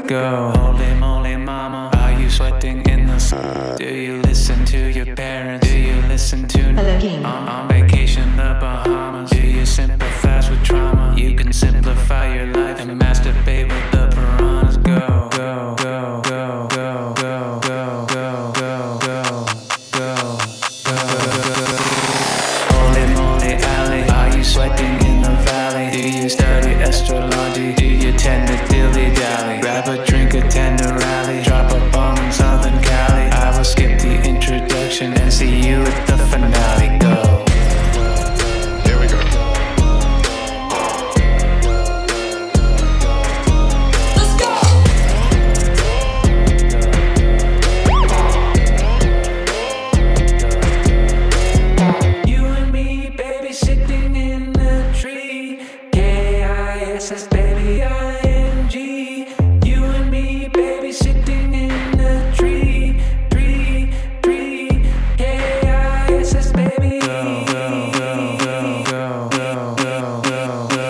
go. Holy moly mama, are you sweating in the sun? Do you listen to your parents? Do you listen to Hello King. On vacation the Bahamas? Do you sympathize with trauma? You can simplify your life and masturbate with the piranhas. Go, go, go, go, go, go, go, go, go, go, go, go. Holy moly alley, are you sweating in the valley? Do you study astrology? Do you tend to dilly-dally? Grab a drink, attend a rally, drop a bomb in Southern Cali. I will skip the introduction and see you at the finale. Go. Here we go. Let's go. You and me, baby, sitting in the tree. Kiss, baby, ing. You and me, baby, sitting in the tree. Kiss, baby. Go, go, go, go, go, go, go, go,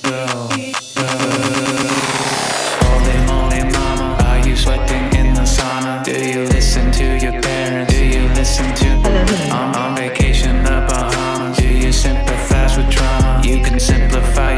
go. Holy moly mama, are you sweating in the sauna? Do you listen to your parents? Do you listen to Hello King. on vacation the Bahamas? Do you sympathize with trauma? You can simplify